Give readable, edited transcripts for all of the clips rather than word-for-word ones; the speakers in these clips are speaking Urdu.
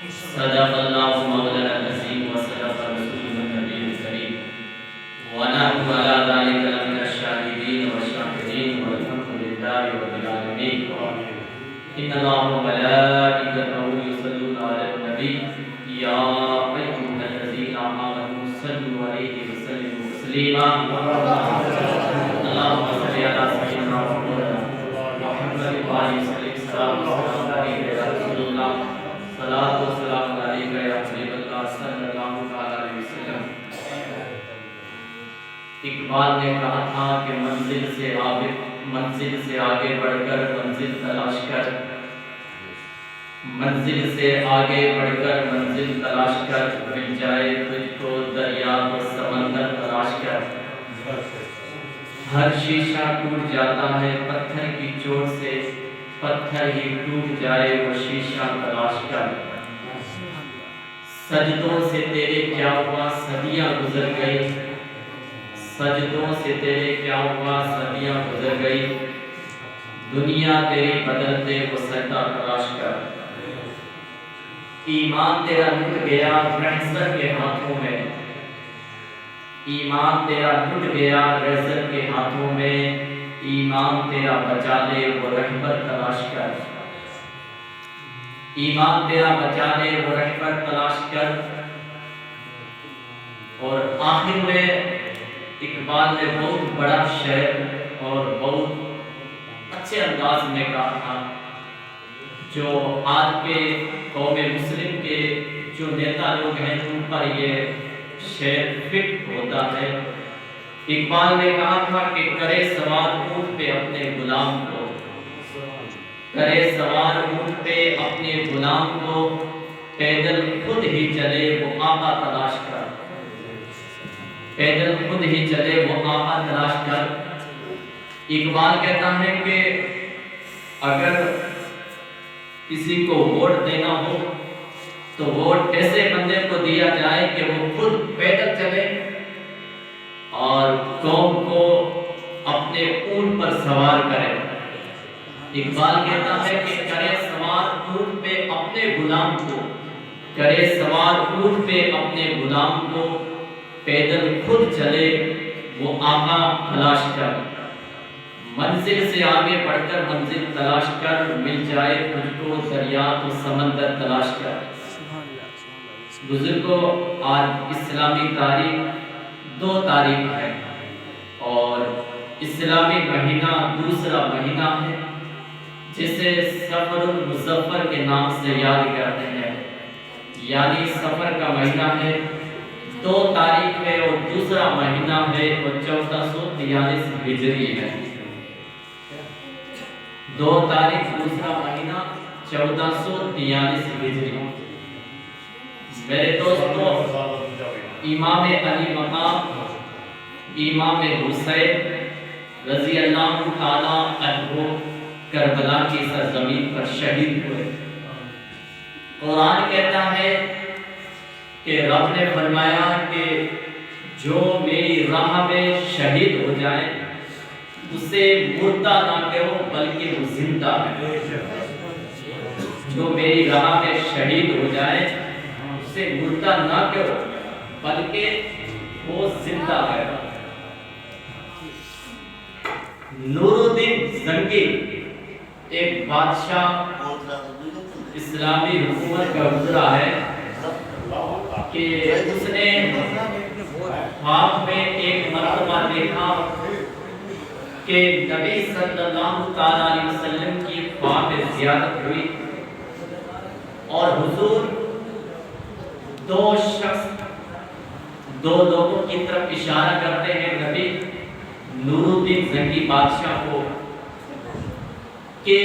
صدق اللہ مولانا العظیم وصدق رسول النبی الکریم ونحن علی ذلک لمن الشاہدین والشاکرین والحمد للہ رب العالمین ان اللہ وملائکتہ یصلون علی النبی یا ایھا الذین آمنوا صلوا علیہ وسلموا تسلیما اللہم صل علی سیدنا محمد وعلی السلام علیہ رسول اللہ صلاۃ و سلام علیکہ یا حبیب اللہ صلی اللہ علیہ وسلم۔ اقبال نے کہا تھا کہ منزل سے آگے بڑھ کر منزل تلاش کر، منزل سے آگے بڑھ کر منزل تلاش کر، مل جائے تجھ کو دریا و سمندر تلاش کر۔ ہر شیشہ ٹوٹ جاتا ہے پتھر کی چوٹ سے، پتھر ہی ٹوٹ جائے وہ شیشہ تلاش کر۔ سجدوں سے تیرے کیا ہوا صدیاں گزر گئی، سجدوں سے تیرے کیا ہوا صدیاں گزر گئی، دنیا تیری بدلتے وہ سجدہ تلاش کر۔ ایمان تیرا لٹ گیا رہزن کے ہاتھوں میں، ایمان تیرا لٹ گیا رہزن کے ہاتھوں میں، ایمان تیرا بچا لے وہ رہبر تلاش کر۔ ایمان تیرا بچا لے وہ رہبر تلاش کر۔ اور آخر میں اقبال نے بہت بڑا شعر اور بہت اچھے انداز میں کہا تھا، جو آج کے قوم مسلم کے جو نیتا لوگ ہیں ان پر یہ شعر فٹ ہوتا ہے۔ اقبال نے کہا تھا کہ کرے سوار اونٹ پہ اپنے غلام کو، کرے سوار اونٹ پہ اپنے غلام کو، پیدل خود ہی چلے وہ آقا تلاش کر، پیدل خود ہی چلے وہ آقا تلاش کر۔ اقبال کہتا ہے کہ اگر کسی کو ووٹ دینا ہو تو ووٹ ایسے بندے کو دیا جائے کہ وہ خود پیدل چلے اور قوم کو اپنے اونٹ پر سوار کرے۔ اقبال کہتا ہے کہ کرے سوار اونٹ پہ اپنے غلام کو، کرے سوار اونٹ پہ اپنے غلام کو، پیدل خود چلے وہ آقا تلاش کر۔ منزل سے آگے بڑھ کر منزل تلاش کر، مل جائے تجھ کو دریا تو سمندر تلاش کر۔ بزرگوں، آج اسلامی تاریخ 2 تاریخ ہے اور اسلامی مہینہ دوسرا مہینہ ہے جسے سفر المظفر کے نام سے یاد کرتے ہیں، یعنی سفر کا مہینہ ہے 2 تاریخ ہے اور دوسرا مہینہ ہے اور 1443 ہجری ہے۔ 2 تاریخ دوسرا مہینہ 1443 ہجری۔ میرے دوستو، امام علی مقام امام حسین رضی اللہ تعالی عنہ کربلا کی سرزمین پر شہید ہوئے۔ قرآن کہتا ہے کہ رب نے فرمایا کہ جو میری راہ میں شہید ہو جائے اسے مردہ نہ کہو بلکہ وہ زندہ ہے۔ جو میری راہ میں شہید ہو جائے اسے مردہ نہ کہو بلکہ وہ زندہ ہے۔ نور الدین زنگی ایک بادشاہ اسلامی حکومت کا گزرا ہے کہ اس نے خواب میں ایک مرتبہ دیکھا کہ نبی صلی اللہ علیہ وسلم کی خواب میں زیارت ہوئی اور حضور 2 لوگوں کی طرف اشارہ کرتے ہیں نبی نور الدین زنگی بادشاہ کو کہ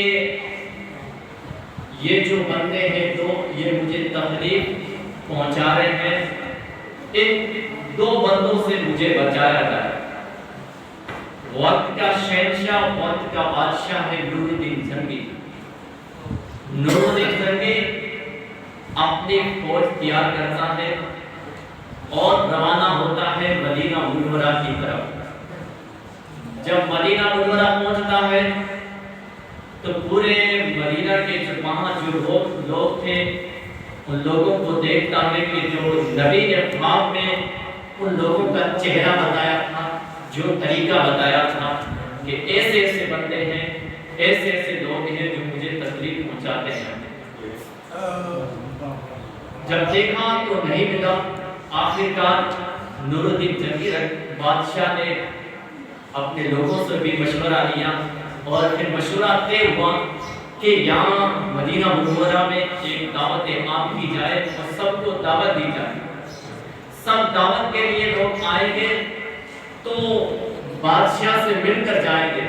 یہ جو بندے ہیں 2 یہ مجھے تکلیف پہنچا رہے ہیں، ان 2 بندوں سے مجھے بچایا جائے۔ وقت کا شہنشاہ، وقت کا بادشاہ ہے نور الدین زنگی۔ نور الدین زنگی اپنی فوج تیار کرتا ہے اور روانہ ہوتا ہے مدینہ منورہ کی طرف۔ جب مدینہ منورہ پہنچتا ہے تو پورے مدینہ کے وہاں جو لوگ تھے ان لوگوں کو دیکھتا ہے کہ جو نبی نے خواب میں ان لوگوں کا چہرہ بتایا تھا، جو طریقہ بتایا تھا کہ ایسے ایسے بندے ہیں، ایسے ایسے لوگ ہیں جو مجھے تکلیف پہنچاتے ہیں، جب دیکھا تو نہیں ملا۔ آخرکار نور الدین جنگی بادشاہ نے اپنے لوگوں سے بھی مشورہ لیا اور پھر مشورہ طے ہوا کہ یہاں مدینہ منورہ میں ایک دعوت عام کی جائے اور سب کو دعوت دی جائے۔ سب دعوت کے لیے لوگ آئیں گے تو بادشاہ سے مل کر جائیں گے،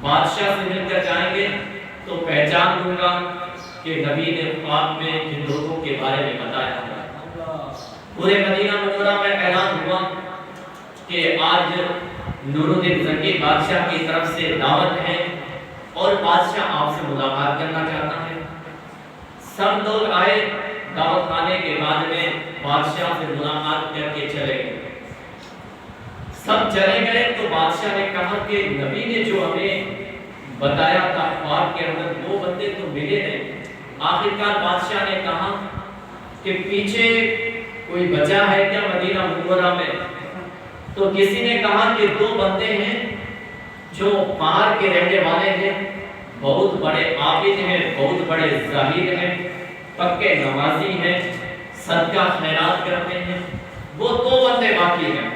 بادشاہ سے مل کر جائیں گے تو پہچان دوں گا کہ نبی نے خواب میں جن لوگوں کے بارے میں بتایا ہے۔ پورے مدینہ منورہ میں اعلان ہوا کہ آج نور الدین زنگی بادشاہ کی طرف سے دعوت ہے اور بادشاہ آپ سے ملاقات کرنا چاہتا ہے۔ سب لوگ آئے، دعوت کھانے کے بعد میں بادشاہ سے ملاقات کر کے چلے گئے۔ سب چلے گئے تو بادشاہ نے کہا کہ نبی نے جو ہمیں بتایا تھا خواب کے اندر وہ بندے تو ملے نہیں۔ آخرکار بادشاہ نے کہا کہ پیچھے کوئی بچا ہے کیا مدینہ منورہ میں؟ تو کسی نے کہا کہ دو بندے ہیں جو پہاڑ کے رہنے والے ہیں، بہت بڑے عابد ہیں، بہت بڑے زاہد ہیں، پکے نمازی ہیں، صدقہ خیرات کرتے ہیں، وہ دو بندے باقی ہیں۔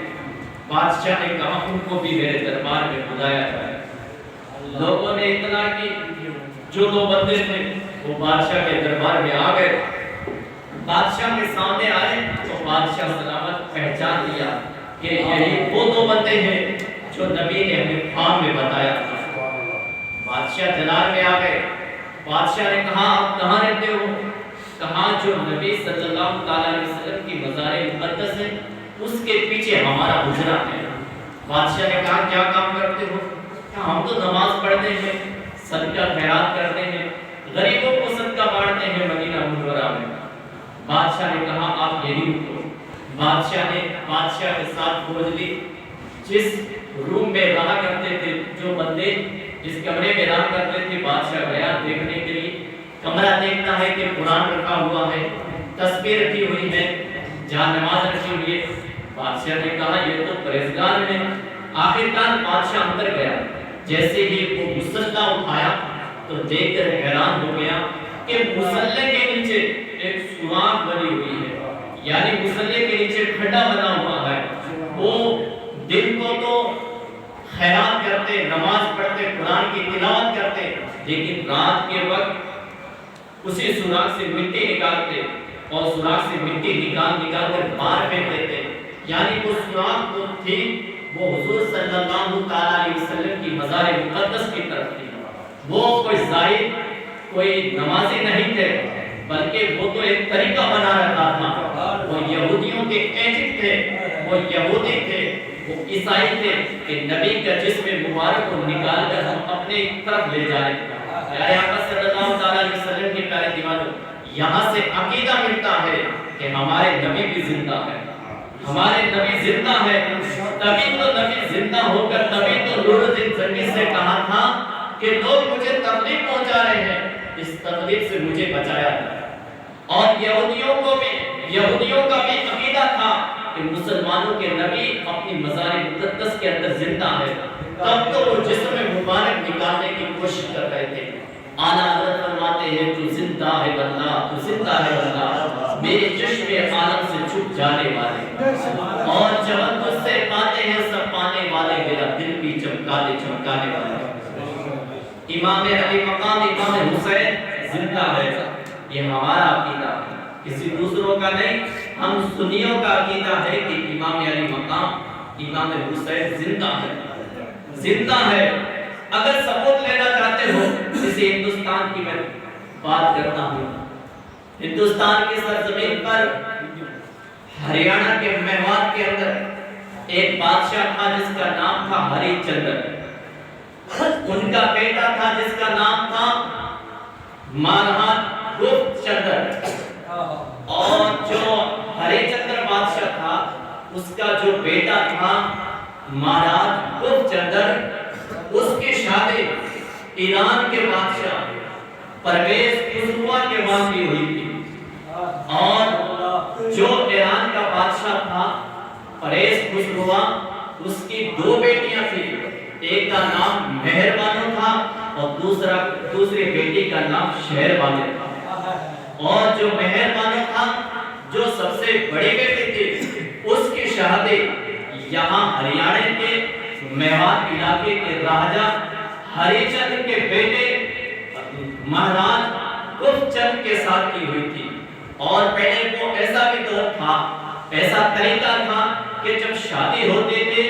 بادشاہ نے کہا ان کو بھی میرے دربار میں بلایا جائے۔ لوگوں نے اطلاع کی، جو دو بندے تھے وہ بادشاہ کے دربار میں آ گئے، بادشاہ کے سامنے آئے تو بادشاہ سلامت پہچان لیا کہ یہی وہ دو بندے ہیں جو نبی نے ہمیں خواب میں بتایا تھا۔ بادشاہ جلال میں آ گئے، بادشاہ نے کہا آپ کہاں رہتے ہو؟ کہا جو نبی صلی اللہ علیہ وسلم کی مزار مقدس ہے اس کے پیچھے ہمارا حجرہ ہے۔ بادشاہ نے کہا کیا کام کرتے ہو؟ ہم تو نماز پڑھتے ہیں، صدقہ خیرات کرتے ہیں، غریبوں کو صدقہ بانٹتے ہیں مدینہ منورہ میں۔ بادشاہ نے کہا آپ یہی رکو۔ بادشاہ نے بادشاہ کے ساتھ فوج لی، جس روم میں رہا کرتے تھے جو بندے جس کمرے میں رہا کرتے تھے، بادشاہ گیا دیکھنے کے لیے۔ کمرہ دیکھتا ہے کہ قرآن رکھا ہوا ہے، تسبیح رکھی ہوئی ہے، جہاں نماز رکھی ہوئی ہے۔ بادشاہ نے کہا یہ تو پرہیزگار ہیں۔ آخرکار بادشاہ اندر گیا، جیسے ہی وہ مسلح اٹھایا تو دیکھ کر حیران ہو گیا کہ مسلح کے نیچے ایک سوراخ بنی ہوئی ہے، یعنی مسلح کے نیچے کھڈا بنا ہوا ہے۔ وہ دن کو تو خیرات کرتے، نماز پڑھتے، قرآن کی تلاوت کرتے، لیکن رات کے وقت اسی سوراخ سے مٹی نکالتے اور سوراخ سے مٹی نکال کر باہر پھینک دیتے، یعنی وہ سوراخ تو تھی وہ حضور صلی اللہ علیہ وسلم کی مزار مقدس کی طرف تھی۔ وہ کوئی زاہد، کوئی نمازی نہیں تھے، بلکہ وہ تو ایک طریقہ بنا رکھا تھا۔ وہ یہودیوں کے ایجنٹ تھے، وہ یہودی تھے، وہ عیسائی تھے کہ نبی کا جسم مبارک کو نکال کر ہم اپنے طرف لے جائیں۔ پیارے آقا صلی اللہ علیہ وسلم کے پیارے دیوانوں، یہاں سے عقیدہ ملتا ہے کہ ہمارے نبی بھی زندہ ہے، ہمارے نبی زندہ ہے۔ تبھی تو نبی زندہ ہو کر تبھی تو نور الدین زنگی سے کہا تھا کہ لوگ مجھے تکلیف پہنچا رہے ہیں، اس تکلیف سے مجھے بچایا جائے۔ اور یہودیوں کا بھی عقیدہ تھا کہ مسلمانوں کے نبی اپنی مزار مقدس کے اندر زندہ ہے، تب تو وہ جسم مبارک نکالنے کی کوشش کر رہے تھے۔ اعلیٰ حضرت فرماتے ہیں تو زندہ ہے بندہ، تو زندہ ہے بندہ، میرے چشم عالم سے چھپ جانے والے، اور جب تجھ سے پاتے ہیں سب پانے والے، میرا دل بھی چمکانے والے۔ امام علی مقام امام حسین زندہ ہے، یہ ہمارا عقیدہ ہے، کسی دوسروں کا نہیں۔ ہم سنیوں کا عقیدہ ہے کہ امام علی مقام امام حسین زندہ ہے۔ اگر ثبوت لینا چاہتے ہو، کسی ہندوستان کی میں بات کرتا ہوں، ہندوستان کی سرزمین پر ہریانہ کے میوات کے اندر ایک بادشاہ تھا جس کا نام تھا ہری چندر۔ ان کا بیٹا تھا جس کا نام تھا مارہات گپت چندر، اور جو ہری چندر بادشاہ تھا اس کا جو بیٹا تھا مارہات گپت چندر، اس کی شادی ایران کے بادشاہ پرویز خسرو کے وہاں کی ہوئی تھی۔ اور جو ایران کا بادشاہ تھا پریز خسروا، اس کی 2 بیٹیاں تھیں، ایک کا نام مہر بانو تھا اور دوسری بیٹی کا نام شہر بانو تھا۔ اور جو مہر بانو تھا جو سب سے بڑی بیٹی تھی، اس کی شہادت یہاں ہریانے کے میوات علاقے کے راجہ ہری چند کے بیٹے مہاراج گفت چند کے ساتھ کی ہوئی تھی۔ اور پہلے وہ ایسا بھی دور تھا، ایسا طریقہ تھا کہ جب شادی ہوتے تھے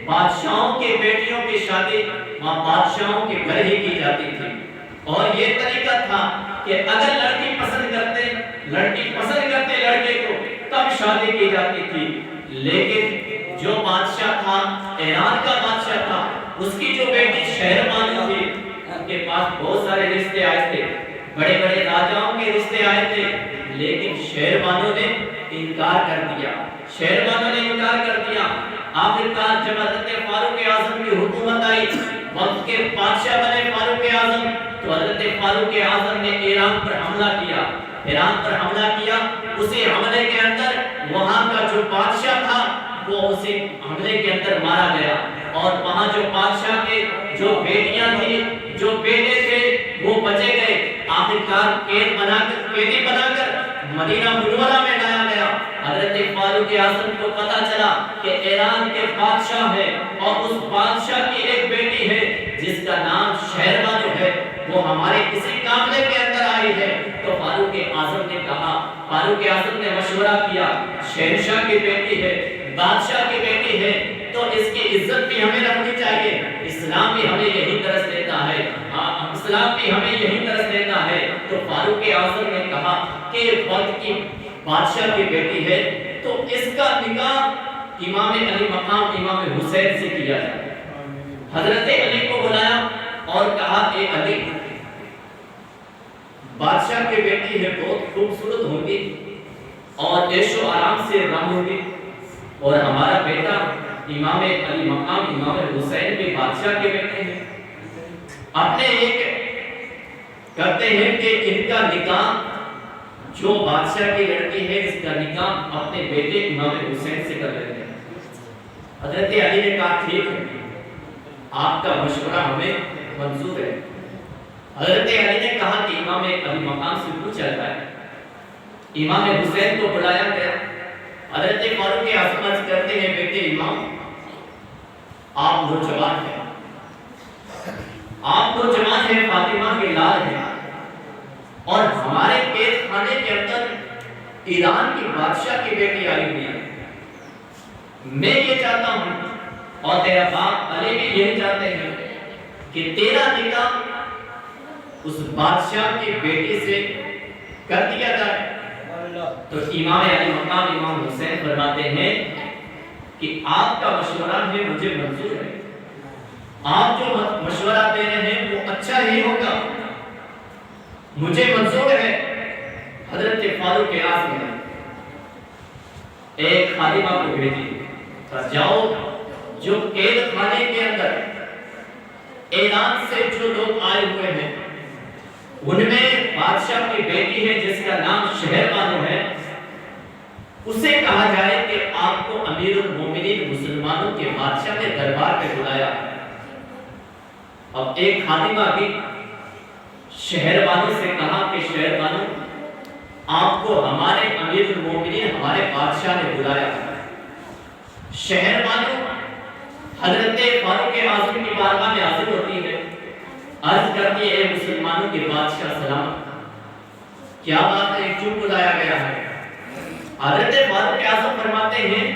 بادشاہوں کی بیٹیوں کی شادی وہاں بادشاہوں کے گھر ہی کی جاتی تھی۔ اور یہ طریقہ تھا کہ اگر لڑکی پسند کرتے لڑکے کو تب شادی کی جاتی تھی۔ لیکن جو بادشاہ تھا، ایران کا بادشاہ تھا، اس کی جو بیٹی شہر بانو تھی، ان کے پاس بہت سارے رشتے آئے تھے، بڑے بڑے راجاؤں کے رشتے آئے تھے، لیکن شہر بانو نے انکار کر دیا۔ آخرکار جب حضرت فاروق اعظم کی حکومت آئی، وقت کے بادشاہ بنے فاروق اعظم، تو حضرت فاروق اعظم نے ایران پر حملہ کیا۔ اسی حملے کے اندر وہاں کا جو بادشاہ تھا وہ اسی حملے کے اندر مارا گیا، اور وہاں جو بادشاہ کے جو بیٹیاں تھیں، جو بیٹے تھے، وہ بچے گئے۔ آخرکار قیدی بنا کر مدینہ منورہ میں لایا گیا۔ حضرت فاروق اعظم کو پتا چلا کہ ایران کے بادشاہ ہے اور اس بادشاہ کی ایک بیٹی ہے جس کا نام شہر بانو ہے، وہ ہمارے کسی معاملے کے اندر آئی ہے۔ تو فاروق اعظم نے مشورہ کیا، شہنشاہ کی بیٹی ہے، بادشاہ کی بیٹی ہے، تو اس کی عزت بھی ہمیں رکھنی چاہیے۔ اسلام بھی ہمیں یہی درس دیتا ہے، تو فاروق اعظم نے کہا کہ وقت کی بادشاہ کی بیٹی ہے تو اس کا نکاح امام علی مقام امام حسین سے کیا جائے۔ حضرت علی کو بلایا اور کہا اے علی، بادشاہ کی بیٹی ہے، بہت خوبصورت ہوگی اور عیش و آرام سے رہوں ہوگی، اور ہمارا بیٹا امام علی مقام امام حسین بھی بادشاہ کے بیٹے ہیں، اپنے ایک کرتے ہیں کہ ان کا نکاح، جو بادشاہ کی لڑکی ہے اس کا نکاح اپنے بیٹے امام حسین سے کر لیتے ہیں۔ حضرت علی نے کہا ٹھیک ہے، آپ کا مشورہ ہمیں منظور ہے۔ حضرت علی نے کہا کہ امام علی مقام سے پوچھا جائے۔ امام حسین کو بلایا گیا۔ حضرت فاروق اعظم عرض کرتے ہیں بیٹے امام، آپ نوجوان ہیں، فاطمہ کے لال ہیں، اور ہمارے قید خانے کے اندر ایران کی بادشاہ کی بیٹی آئی ہوئی ہے۔ میں یہ چاہتا ہوں اور تیرا باپ علی بھی یہی چاہتے ہیں کہ تیرا نکاح اس بادشاہ کی بیٹی سے کر دیا جائے۔ تو امام علی مقام امام حسین فرماتے ہیں کہ آپ کا مشورہ ہے، مجھے منظور ہے، آپ جو مشورہ دے رہے ہیں وہ اچھا ہی ہوگا، مجھے منظور ہے۔ حضرت فاروق اعظم نے ایک خادمہ کو بھیجی، جاؤ جو قید خانے کے اندر ایران سے جو لوگ آئے ہوئے ہیں ان میں بادشاہ کی بیٹی ہے جس کا نام شہر بانو ہے، اسے کہا جائے کہ آپ کو امیر المومنین مسلمانوں کے بادشاہ کے دربار میں بلایا۔ اب ایک خادمہ بھی شہر بانو سے کہا کہ شہر بانو، آپ کو ہمارے امیر المومنین ہمارے بادشاہ نے بلایا۔ شہر بانو حضرت فاروق اعظم کی بارگاہ میں حاضر ہوتی ہے، عرض کرتی ہے اے مسلمانوں کے بادشاہ سلام، کیا بات ہے، کیوں بلایا گیا ہے؟ حضرت فاروق اعظم فرماتے ہیں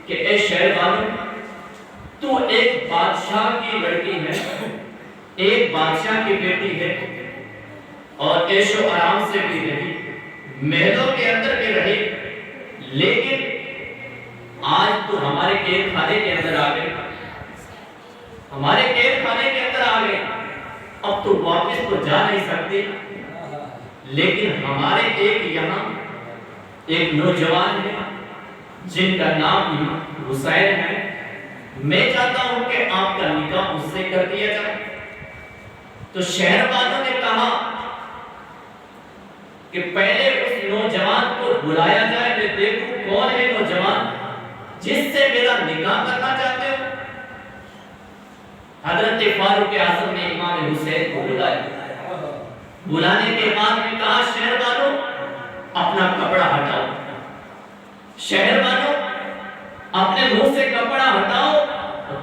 کہ اے شہر بانو، تو ایک بادشاہ کی لڑکی ہے، ایک بادشاہ کی بیٹی ہے، اور عیش و آرام سے بھی رہی، محلوں کے اندر بھی رہی، لیکن آج تو ہمارے قید خانے کے اندر آ گئے، اب تو واپس تو جا نہیں سکتے، لیکن ہمارے ایک یہاں ایک نوجوان ہے جن کا نام حسین ہے، میں چاہتا ہوں کہ آپ کا نکاح اس سے کر دیا جائے۔ تو شہر بانو نے کہا کہ پہلے اس نوجوان بلایا جائے میں دیکھوں کون ہے نوجوان جس سے میرا نکاح کرنا چاہتے ہو۔ حضرت فاروق اعظم نے امام حسین کو بلایا، بلانے کے بعد میں کہا شہر والوں اپنا کپڑا ہٹاؤ، شہر والوں اپنے منہ سے کپڑا ہٹاؤ،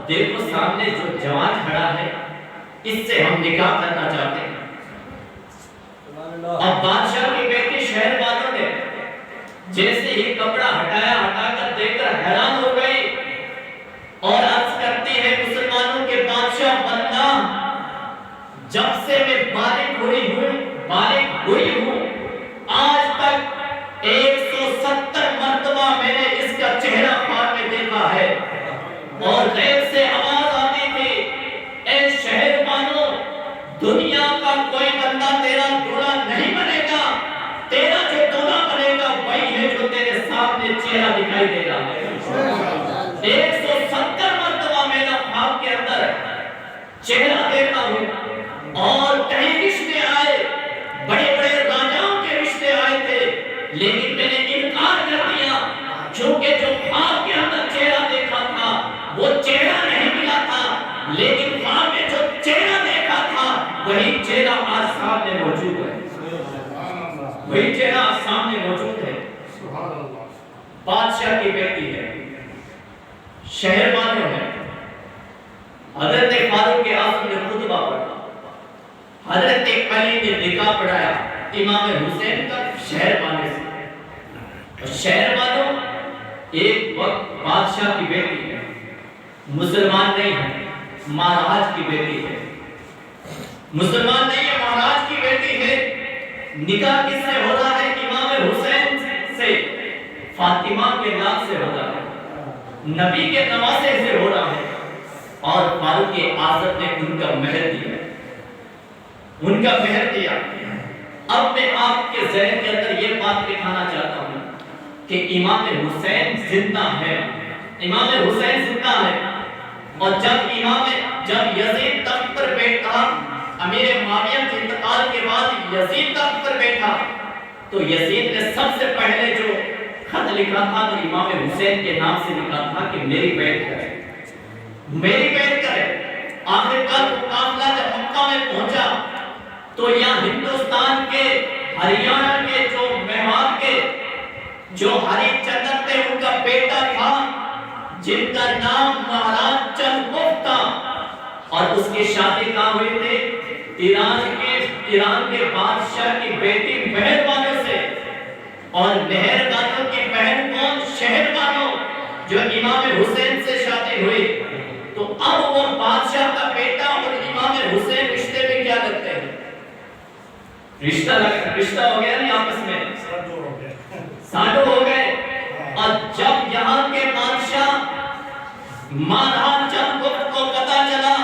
دیکھو سامنے جو جوان کھڑا ہے اس سے ہم نکاح کرنا چاہتے ہیں۔ اب بادشاہ کی بیٹی شہر والوں نے جیسے ہی کپڑا ہٹا کر دیکھ کر حیران ہو گئی اور عرض کرتی ہے مسلمانوں کے بادشاہ بندہ، جب سے میں بالغ ہوئی ہوں آج تک 170 مرتبہ میں نے اس کا چہرہ خواب میں دیکھا ہے، اور غیب سے آواز آتی تھی اے شہر بانو دنیا کا کوئی بندہ تیرا دولہا نہیں بنے گا، تیرا جو دولہا بنے گا وہی ہے جو تیرے سامنے چہرہ دکھائی دے رہا ہے۔ 170 مرتبہ میں نے خواب کے اندر چہرہ دیکھا ہوں، اور کئی رشتے آئے، بڑے بڑے راجاؤں کے رشتے آئے تھے، لیکن میں نے انکار کر دیا کیونکہ جو خواب کے اندر چہرہ دیکھا تھا وہ چہرہ نہیں ملا تھا، لیکن خواب میں جو چہرہ دیکھا تھا وہی چہرہ آج سامنے موجود ہے، وہی چہرہ آج سامنے موجود ہے۔ بادشاہ کی بیٹی ہے، شہر والوں ہے، حضرت فاروق اعظم نے خطبہ پڑھا، حضرت علی نے نکاح پڑھایا امام حسین کا شہر والے سے۔ شہر والوں ایک وقت بادشاہ کی بیٹی ہے، مسلمان نہیں ہے، مہاراج کی بیٹی ہے، مسلمان نہیں ہے، مہاراج کی بیٹی ہے۔ نکاح کس سے ہو رہا ہے؟ امام حسین سے، فاطمہ کے نام سے ہو رہا ہے، نبی کے نواسے سے ہو رہا ہے، اور فاروق اعظم نے ان کا مہر دیا، ان کا مہر دیا۔ اب میں آپ کے ذہن کے اندر یہ بات بٹھانا چاہتا ہوں کہ امام حسین زندہ ہے، امام حسین زندہ ہے، اور جب یزید تخت پر بیٹھا، امیر معاویہ کے انتقال کے بعد یزید تخت پر بیٹھا، تو یزید نے سب سے پہلے جو خط لکھا تھا تو امام حسین کے نام سے لکھا تھا کہ میری بیعت کرے، میری بیعت کرے۔ آخر کار وہ قافلہ جب مکہ میں پہنچا تو یہاں ہندوستان کے ہریانہ کے جو میوات کے جو ہری چندن تھے ان کا بیٹا تھا جن کا نام مہاراج چند گفت تھا، اور اس کی شادی کہاں ہوئی تھی؟ ایران کے بادشاہ کی بیٹی مہر بانو سے، اور مہر بانو کی بہن کون؟ شہر بانو، جو امام حسین سے شادی ہوئی۔ تو اب وہ بادشاہ کا بیٹا اور امام حسین رشتے میں کیا لگتے ہیں؟ رشتہ ہو گیا نہیں آپس میں، سانڈو ہو گئے۔ اور جب یہاں کے بادشاہ مہاراج چند گفت کو پتا چلا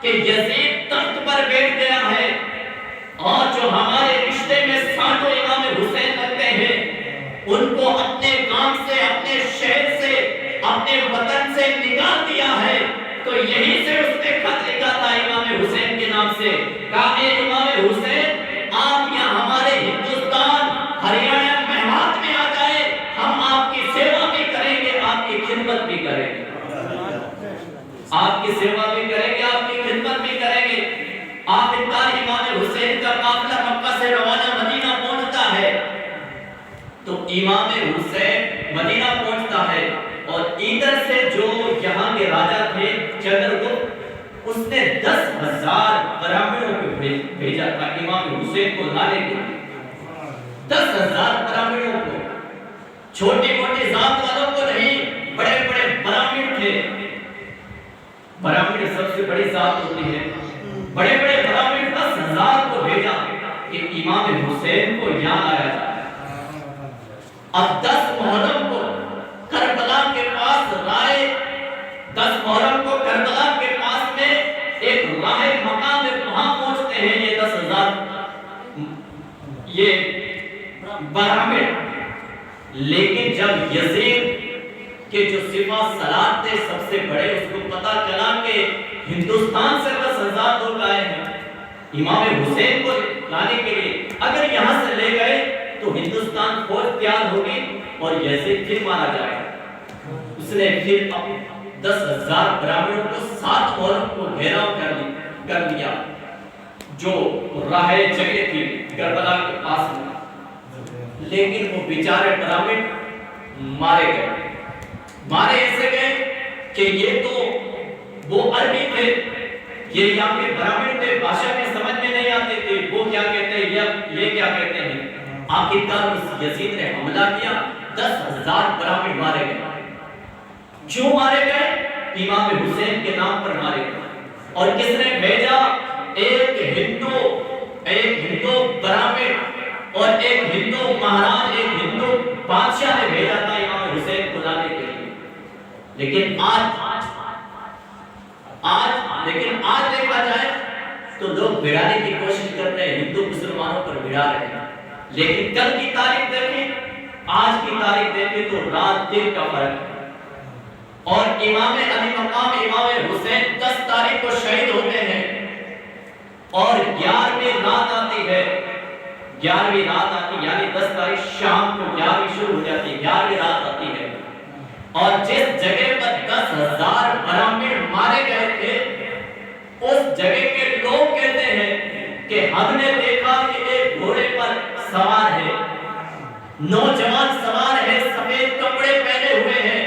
کہ یزید تخت پر بیٹھ گیا ہے اور جو ہمارے رشتے میں سانڈو امام حسین لگتے ہیں ان کو اپنے گام سے، اپنے شہر سے، اپنے وطن سے نکال دیا ہے، تو یہی سے اس نے خط لکھا تھا امام حسین کے نام سے، کہا اے امام حسین آپ یہاں ہمارے ہندوستان ہریانہ میوات میں آ جائے، ہم آپ کی سیوا بھی کریں گے، آپ کی خدمت بھی کریں گے، آپ کی سیوا بھی کریں گے، آپ کی خدمت بھی کریں گے۔ آخرکار امام حسین کا قافلہ مکہ سے روانہ مدینہ پہنچتا ہے، تو امام حسین مدینہ پہنچتا ہے، اور ادھر سے جو یہاں کے راجہ تھے چندرگپت، اس نے 10,000 برامنوں کو بھیجا تھا امام حسین کو لانے کے لیے، 10,000 برامنوں کو، چھوٹی موٹی ذات والوں کو نہیں، بڑے بڑے برامن تھے، برامن سب سے بڑی ذات ہوتی ہے، بڑے بڑے برامن 10,000 کو بھیجا کہ امام حسین کو یہاں لایا جائے۔ اب 10 محرم کو کربلا کے پاس رائے، 10 محرم کو کربلا کے پاس میں ایک راہ مقام ہے، وہاں پہنچتے ہیں یہ 10,000 یہ برامن۔ لیکن جب یزید کے جو سپاہ سالار تھے سب سے بڑے، اس کو پتا چلا کہ ہندوستان سے 10,000 لوگ آئے ہیں امام حسین کو لانے کے لیے، اگر یہاں سے لے گئے تو ہندوستان فوج تیار ہوگی اور یزید پھر مارا جائے گا۔ اس نے پھر 10,000 برامنوں کو 7 عورت کو گھیراؤ کر لیا جو راہ جگہ تھی کربلا کے پاس میں، لیکن وہ بیچارے برامن مارے ایسے گئے کہ یہ تو وہ عربی تھے، یہ یہاں کے برامن تھے، بادشاہ کے سمجھ میں نہیں آتے تھے وہ کیا کہتے ہیں یہ کیا کہتے ہیں۔ آخرکار اس یزید نے حملہ کیا، 10,000 برامن مارے گئے۔ کیوں مارے گئے؟ امام حسین کے نام پر مارے گئے۔ اور کس نے بھیجا؟ ایک ہندو برامن اور ایک ہندو مہاراج، ایک ہندو بادشاہ نے بھیجا تھا امام حسین کو لانے کے لیے۔ لیکن آج دیکھا جائے تو لوگ بھڑانے کی کوشش کرتے ہیں، ہندو مسلمانوں پر بھڑا رہے ہیں، لیکن کل کی تاریخ دیکھیں، آج کی تاریخ دیکھیں تو رات دن کا فرق ہے۔ اور امام علی مقام امام حسین 10 تاریخ کو شہید ہوتے ہیں اور 11ویں رات آتی ہے، 11ویں رات آتی یعنی 10 تاریخ شام کو 11ویں شروع ہو جاتی ہے، 11ویں رات آتی ہے، اور جس جگہ پر 10,000 برامن مارے گئے تھے اس جگہ کے لوگ کہتے ہیں کہ ہم نے دیکھا کہ ایک گھوڑے پر سوار ہے، نوجوان سوار ہے، سفید کپڑے پہنے ہوئے ہیں،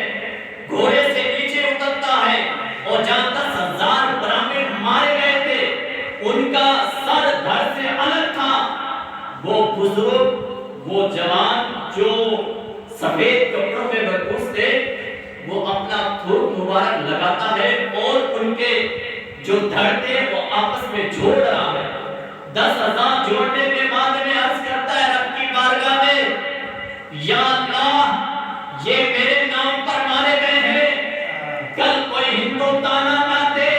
گھوڑے سے نیچے اترتا ہے، اور جہاں 10,000 برامن مارے گئے تھے ان کا سر دھڑ سے الگ تھا۔ وہ بزرگ، وہ جوان جو سفید کپڑوں میں مرکوز تھے، وہ اپنا تھوک مبارک لگاتا ہے اور ان کے جو دھڑ تھے وہ آپس میں جوڑ رہا ہے۔ 10,000 جوڑنے کے بعد میں عرض کرتا ہے رب کی بارگاہ میں، یا اللہ یہ میرے نام پر مارے گئے ہیں، کل کوئی ہندو تانا نہ دے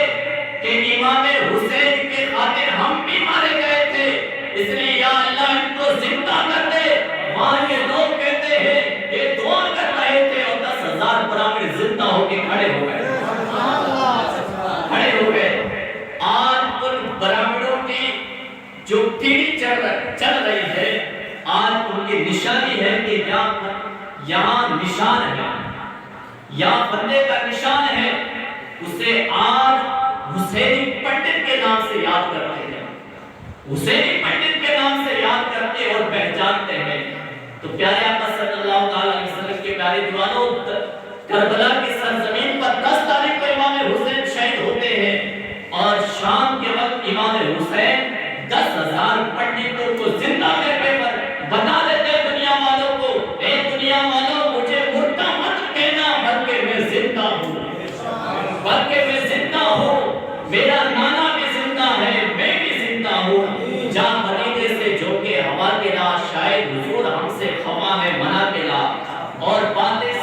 کہ امام حسین کے خاطر ہم بھی مارے گئے تھے، اس لیے یا اللہ ان کو زندہ کر دے۔ وہاں یہ لوگ کہتے ہیں یہ دعا کر رہے تھے اور 10,000 برامن زندہ ہو کے کھڑے ہو گئے۔ آج ان برامنوں کی جو پیڑھی چل رہی ہے، آج ان کی نشانی ہے کہ یہاں نشان ہے، یہاں بندے کا نشان ہے، اسے آج حسینی پنڈت کے نام سے یاد کرتے ہیں، حسینی پنڈت کے نام سے یاد کرتے اور پہچانتے ہیں۔ تو پیارے آقا صلی اللہ علیہ وسلم کے پیارے دیوانوں، کربلا کی سرزمین پر 10 تاریخ کو امام حسین شہید ہوتے ہیں، اور شام کے وقت امام حسین 10,000 پنڈتوں کو زندہ کرنے پر بتا دیتے دنیا والوں کو، اے دنیا والوں مجھے مردہ مت کہنا، بلکہ میں زندہ ہوں، میرا نانا بھی زندہ ہے، میں بھی زندہ ہوں، جا مدینے سے جو کہ ہوا کے لا، شاید حضور ہم سے خوا ہے منا کے لا، اور باتیں